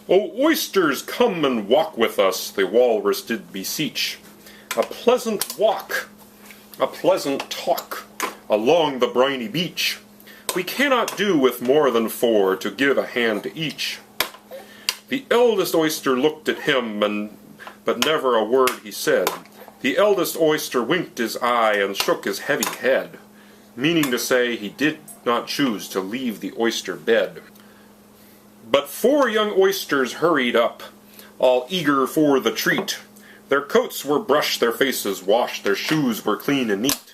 "O oysters, come and walk with us," the walrus did beseech. "A pleasant walk, a pleasant talk, along the briny beach. We cannot do with more than 4 to give a hand to each." The eldest oyster looked at him, but never a word he said. The eldest oyster winked his eye and shook his heavy head, meaning to say he did not choose to leave the oyster bed. But 4 young oysters hurried up, all eager for the treat. Their coats were brushed, their faces washed, their shoes were clean and neat.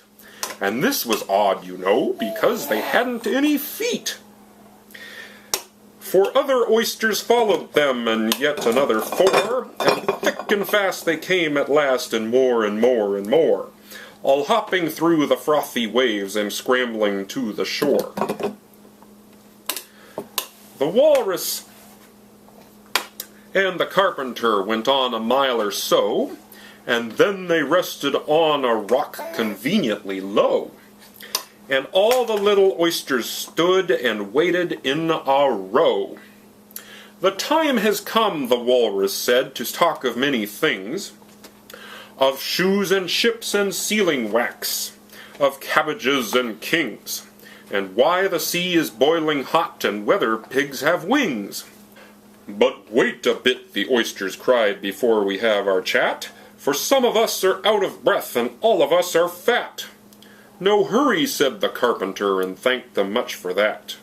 And this was odd, you know, because they hadn't any feet. 4 other oysters followed them, and yet another 4, and thick and fast they came at last, and more and more and more, all hopping through the frothy waves and scrambling to the shore. The walrus and the carpenter went on a mile or so, and then they rested on a rock conveniently low. And all the little oysters stood and waited in a row. "The time has come," the walrus said, "to talk of many things. Of shoes and ships and sealing wax, of cabbages and kings, and why the sea is boiling hot and whether pigs have wings." "But wait a bit," the oysters cried, "before we have our chat, for some of us are out of breath and all of us are fat." "No hurry," said the carpenter, and thanked them much for that.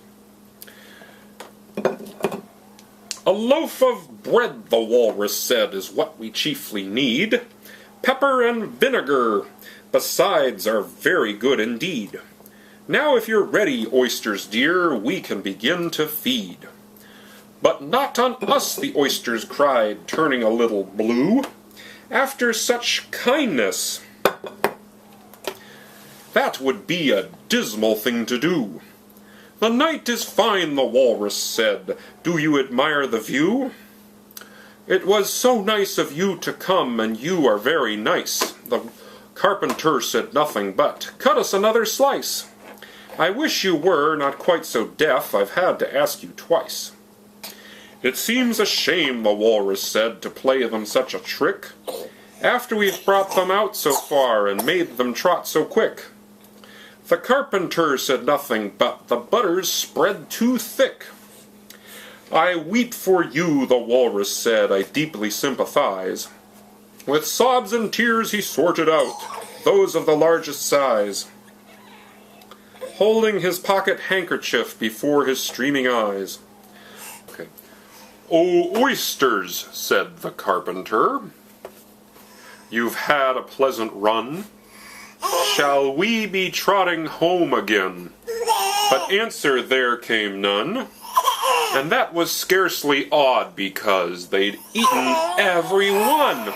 "A loaf of bread," the walrus said, "is what we chiefly need. Pepper and vinegar, besides, are very good indeed. Now if you're ready, oysters dear, we can begin to feed." "But not on us," the oysters cried, turning a little blue. "After such kindness, that would be a dismal thing to do." "The night is fine," the walrus said. "Do you admire the view?" "It was so nice of you to come, and you are very nice." The carpenter said nothing but, "Cut us another slice." "I wish you were not quite so deaf, I've had to ask you twice." "It seems a shame," the walrus said, "to play them such a trick, after we've brought them out so far and made them trot so quick." The carpenter said nothing, but the butter's spread too thick. "I weep for you," the walrus said, "I deeply sympathize." With sobs and tears he sorted out those of the largest size, holding his pocket handkerchief before his streaming eyes. "O oysters," said the carpenter, "you've had a pleasant run. Shall we be trotting home again?" But answer there came none, and that was scarcely odd, because they'd eaten every one.